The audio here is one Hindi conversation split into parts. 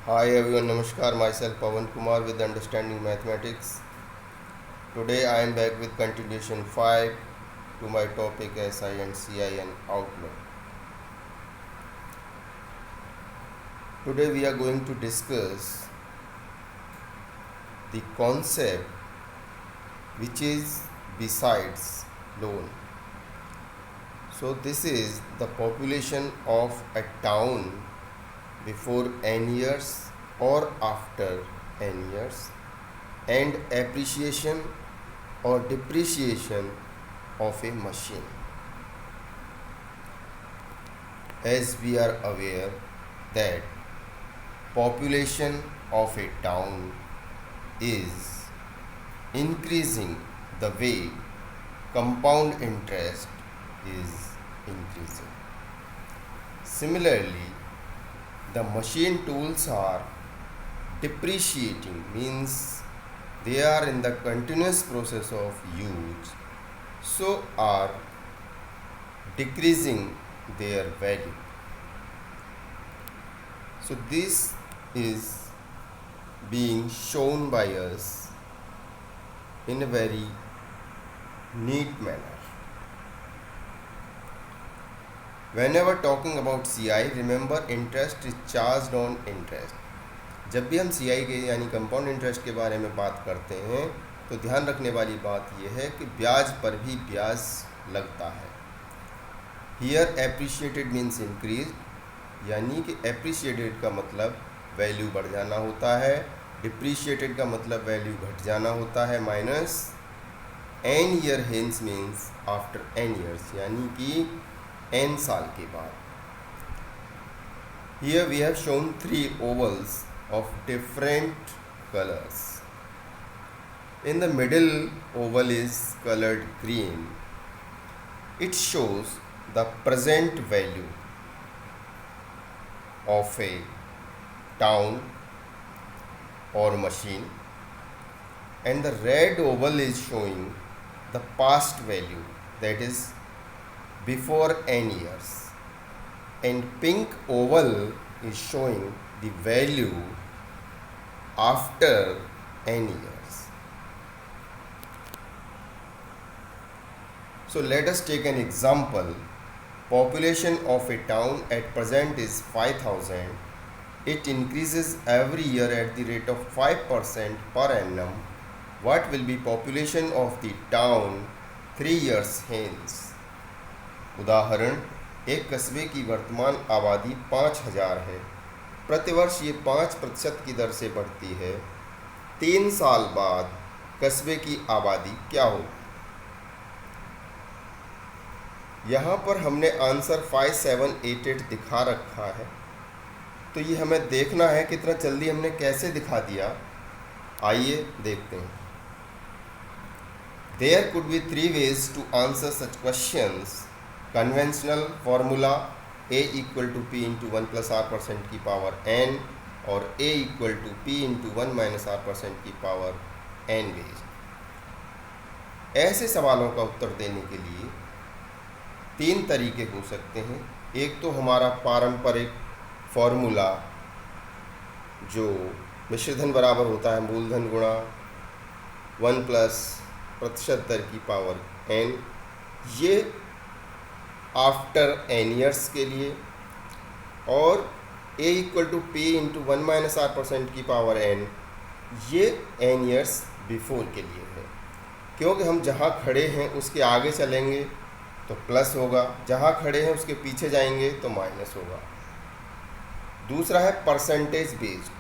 Hi everyone, Namaskar. Myself Pawan Kumar with Understanding Mathematics. Today I am back with continuation 5 to my topic SI and CI and Outlook. Today we are going to discuss the concept which is besides loan. So this is the population of a town before n years or after n years and appreciation or depreciation of a machine. As we are aware that population of a town is increasing the way compound interest is increasing. Similarly, the machine tools are depreciating, means they are in the continuous process of use, so are decreasing their value. So this is being shown by us in a very neat manner. Whenever talking about CI, remember interest is charged on interest. जब भी हम CI के यानी कंपाउंड इंटरेस्ट के बारे में बात करते हैं तो ध्यान रखने वाली बात यह है कि ब्याज पर भी ब्याज लगता है. हियर एप्रिशिएटेड मीन्स इंक्रीज, यानी कि एप्रिशिएटेड का मतलब वैल्यू बढ़ जाना होता है, डिप्रिशिएटेड का मतलब वैल्यू घट जाना होता है, minus n year hence means after n years, यानी कि n साल के बाद. Here we have shown 3 ovals of different colors. In the middle oval is colored green. It shows the present value of a town or machine, and the red oval is showing the past value, that is before n years, and pink oval is showing the value after n years. So let us take an example. Population of a town at present is 5,000. It increases every year at the rate of 5% per annum. What will be population of the town 3 years hence? उदाहरण, एक कस्बे की वर्तमान आबादी 5,000 है. प्रतिवर्ष ये 5% की दर से बढ़ती है. 3 साल बाद कस्बे की आबादी क्या होगी? यहाँ पर हमने आंसर 5788 दिखा रखा है, तो ये हमें देखना है कितना जल्दी हमने कैसे दिखा दिया. आइए देखते हैं. There could be 3 ways to answer such questions. Conventional formula a equal to p into 1 plus r percent की पावर n और a equal to p into 1 minus r percent की पावर n बेस. ऐसे सवालों का उत्तर देने के लिए 3 तरीके हो सकते हैं. एक तो हमारा पारंपरिक फॉर्मूला जो मिश्रधन बराबर होता है मूलधन गुणा 1 प्लस प्रतिशत दर की पावर n, ये आफ्टर n ईयर्स के लिए, और a equal to p into 1 minus r percent की पावर n, ये n ईयर्स बिफोर के लिए है. क्योंकि हम जहाँ खड़े हैं उसके आगे चलेंगे तो प्लस होगा, जहाँ खड़े हैं उसके पीछे जाएंगे तो माइनस होगा. दूसरा है परसेंटेज बेस्ड.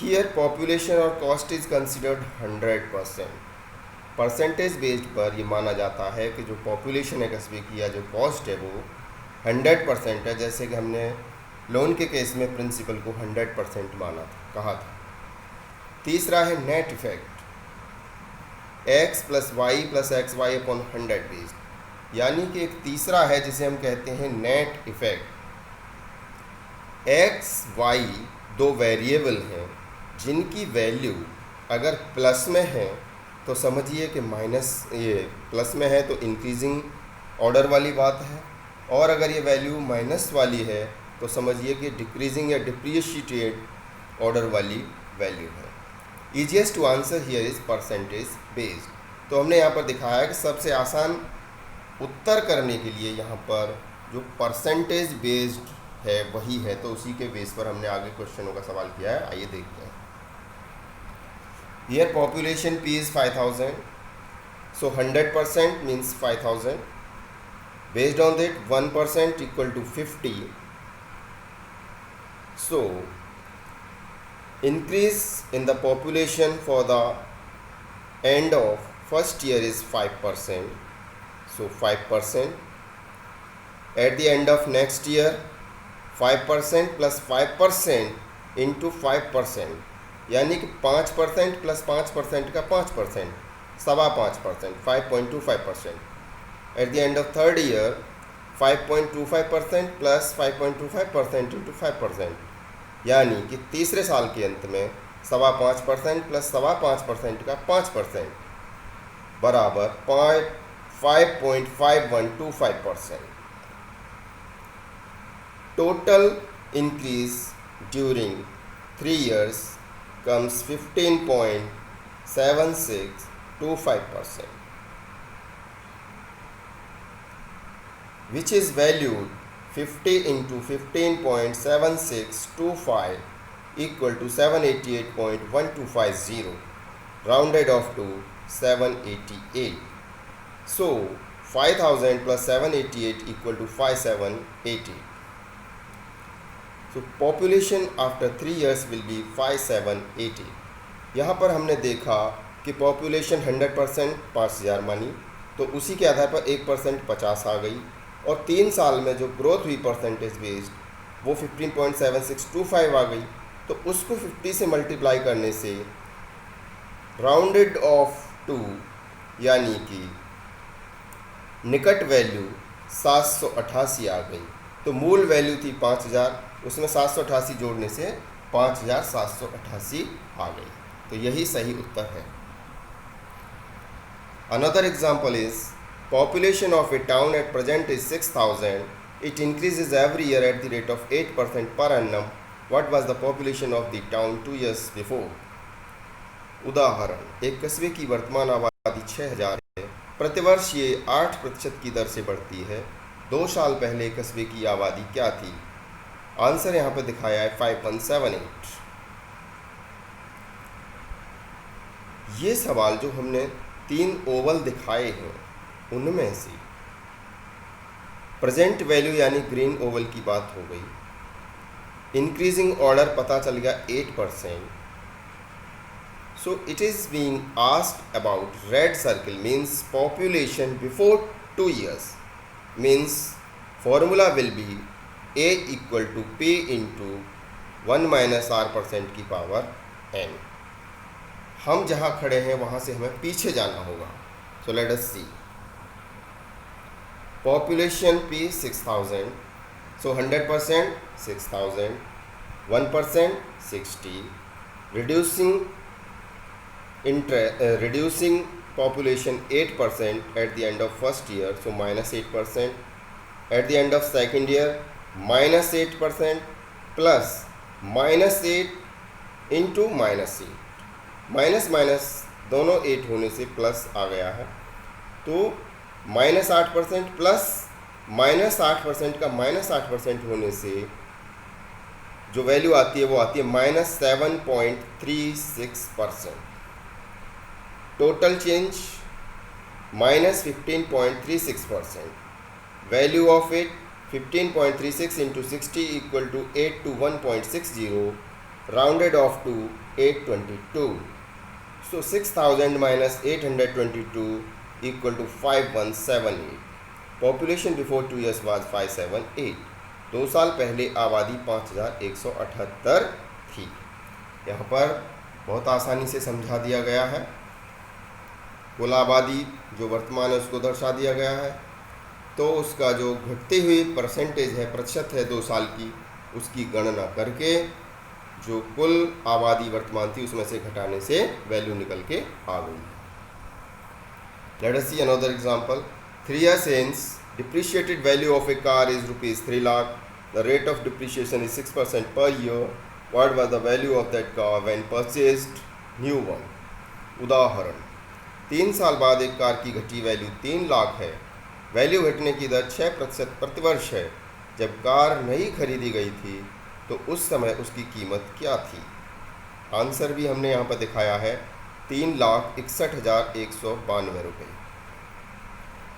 हियर पॉपुलेशन और cost is considered 100%. Percentage based पर ये माना जाता है कि जो पॉपुलेशन है कस्बे की या जो कॉस्ट है वो 100% है, जैसे कि हमने लोन के केस में प्रिंसिपल को 100% माना था, कहा था. तीसरा है net effect, x plus y plus x y upon 100 based, यानी कि एक तीसरा है जिसे हम कहते हैं net effect. x y 2 variable हैं जिनकी वैल्यू अगर प्लस में है तो समझिए कि माइनस, ये प्लस में है तो इंक्रीजिंग ऑर्डर वाली बात है, और अगर ये वैल्यू माइनस वाली है तो समझिए कि डिक्रीजिंग या डिप्रिशिएटेड ऑर्डर वाली वैल्यू है। Easiest to answer here is percentage based. तो हमने यहाँ पर दिखाया है कि सबसे आसान उत्तर करने के लिए यहाँ पर जो परसेंटेज बेस्ड है वही है, तो उसी के बेस पर हमने आगे क्वेश्चनों का सवाल किया है। आइए देखते हैं। Here population P is 5000, so 100% means 5000. Based on that 1% equal to 50. So increase in the population for the end of first year is 5%. So 5%. At the end of next year 5% plus 5% into 5%, यानी कि 5% प्लस 5% का 5%, 5.25%, 5.25%. At the end of third year 5.25% plus 5.25% into 5%, यानी कि तीसरे साल के अंत में 5.25% प्लस 5.25% का 5% बराबर 5.5125%. Total increase during 3 years comes 15.7625%, which is valued 50 into 15.7625 equal to 788.1250, rounded off to 788. So 5000 plus 788 equal to 5788. So population after 3 years will be 5780. यहाँ पर हमने देखा कि पॉपुलेशन 100% 5000 मानी, तो उसी के आधार पर 1% 50 आ गई, और 3 साल में जो ग्रोथ हुई परसेंटेज बेस्ड वो 15.7625 आ गई। तो उसको 50 से मल्टीप्लाई करने से राउंडेड ऑफ टू यानी कि निकट वैल्यू 788 आ गई। तो मूल वैल्यू थी 5000, उसमें 788 जोड़ने से 5788 आ गई। तो यही सही उत्तर है। Another example is population of A town at present is 6000. It increases every year at the rate of 8% per annum. What was the population of the town 2 years before? उदाहरण, एक कस्बे की वर्तमान आबादी 6000 है। प्रतिवर्ष ये 8% की दर से बढ़ती है। 2 साल पहले कस्बे की आबादी क्या थी? आंसर यहाँ पे दिखाया है 5178। ये सवाल जो हमने 3 ओवल दिखाए हैं उनमें से प्रेजेंट वैल्यू यानी ग्रीन ओवल की बात हो गई, इंक्रीजिंग ऑर्डर पता चल गया 8%. So it is being asked about red circle means population before 2 years. Means formula will be A equal to P into 1 minus R% की पावर n. हम जहाँ खड़े हैं वहाँ से हमें पीछे जाना होगा. So let us see. Population P 6000. So 100% 6000, 1% 60. Reducing population 8% at the end of first year, so minus 8%. At the end of second year minus 8% plus minus 8 into minus 8. Minus minus दोनों 8 होने से प्लस आ गया है, तो माइनस 8% प्लस माइनस 8% का माइनस 8% होने से जो वैल्यू आती है वो आती है minus 7.36%. Total change minus 15.36%. Value of it 15.36 into 60 equal to 821.60, rounded off to 822. So 6000 minus 822 equal to 5178. Population before 2 years was 578. 2 साल पहले आबादी 5178 थी. यहाँ पर बहुत आसानी से समझा दिया गया है. कुल आबादी जो वर्तमान है उसको दर्शा दिया गया है, तो उसका जो घटती हुई परसेंटेज है, प्रतिशत है 2 साल की, उसकी गणना करके जो कुल आबादी वर्तमान थी उसमें से घटाने से वैल्यू निकल के आ गई. Late us see another example. 3 years hence depreciated value of a car is rupees 3 lakh. the rate of depreciation is 6% per year. What was the value of that car when purchased new one? उदाहरण, 3 साल बाद एक कार की घटी वैल्यू 3 लाख है। वैल्यू घटने की दर 6% प्रतिवर्ष है। जब कार नई खरीदी गई थी तो उस समय उसकी कीमत क्या थी? आंसर भी हमने यहाँ पर दिखाया है, 3,61,192 रुपये।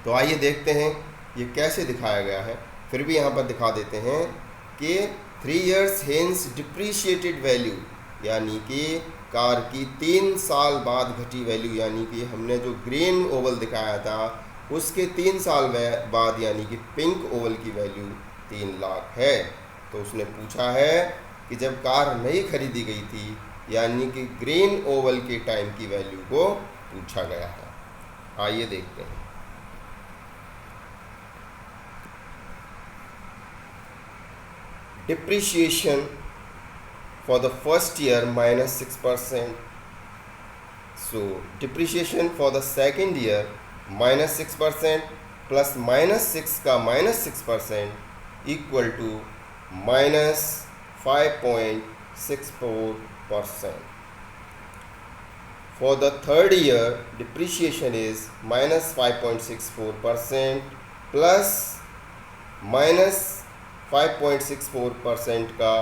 तो आइए देखते हैं ये कैसे दिखाया गया है। फिर भी यहाँ पर दिखा देते हैं कि 3 years hence डिप्रीशिएटेड वैल्यू, यानी कि कार की 3 साल बाद घटी वैल्यू, यानी कि हमने जो ग्रीन ओवल दिखाया था उसके 3 साल बाद यानी कि पिंक ओवल की वैल्यू 3 लाख है। तो उसने पूछा है कि जब कार नई खरीदी गई थी, यानी कि ग्रीन ओवल के टाइम की वैल्यू को पूछा गया है। आइए देखते हैं। Depreciation for the first year minus 6%. So depreciation for the second year minus 6% plus minus 6 का minus 6% equal to minus 5.64%. For the third year depreciation is minus 5.64% plus minus 5.64% का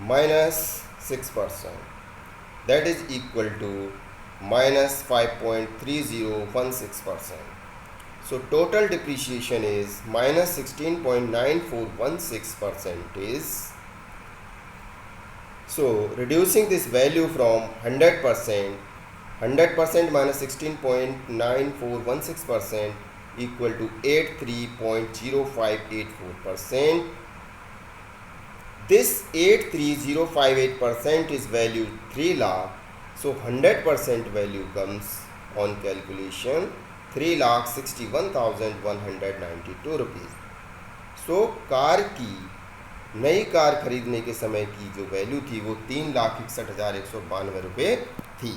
minus 6%, that is equal to minus 5.3016%. So total depreciation is minus 16.9416% is. So reducing this value from 100% minus 16.9416% equal to 83.0584%. This 83.0584% is value 3 lakh. So 100% value comes on calculation 3,61,192 rupees. So car की नई कार खरीदने के समय की जो वैल्यू थी वो 3,61,192 रुपये थी।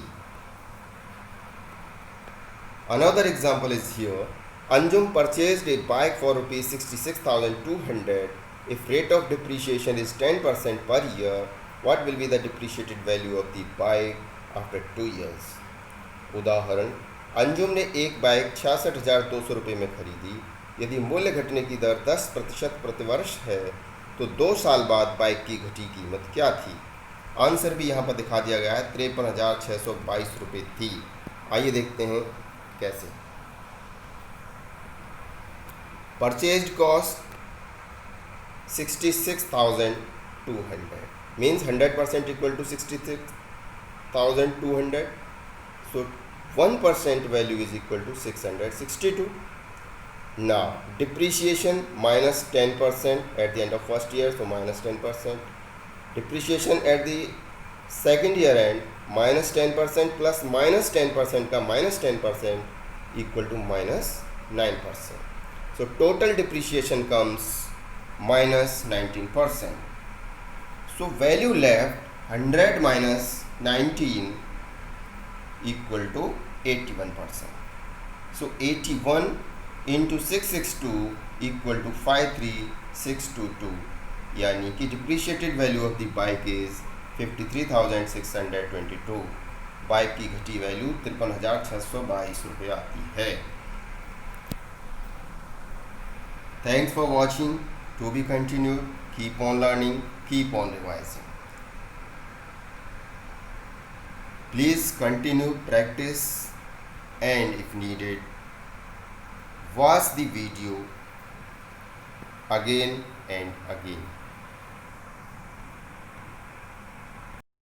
Another example is here. Anjum purchased a bike for rupees 66,200. If rate of depreciation is 10% per year, what will be the depreciated value of the bike after 2 years? उदाहरण, अंजुम ने एक बाइक 66,200 रुपये में खरीदी। यदि मूल्य घटने की दर 10% प्रतिवर्ष है तो 2 साल बाद बाइक की घटी कीमत क्या थी? आंसर भी यहाँ पर दिखा दिया गया है, 53,622 रुपये थी। आइए देखते हैं कैसे। Purchased cost 66,200 means 100% equal to 66,200. So 1% value is equal to 662. Now depreciation minus 10% at the end of first year, so minus 10%. Depreciation at the second year end minus 10% plus minus 10% का minus 10% equal to minus 9%. So total depreciation comes minus 19%. So value left 100 minus 19 equal to 81%. So 81 into 662 equal to 53,622, यानी कि depreciated value of the bike is 53,622. Bike की घटी वैल्यू 53,622 रुपये आती है। Thanks for watching. To be continued. Keep on learning. Keep on revising. Please continue practice, and if needed, watch the video again and again.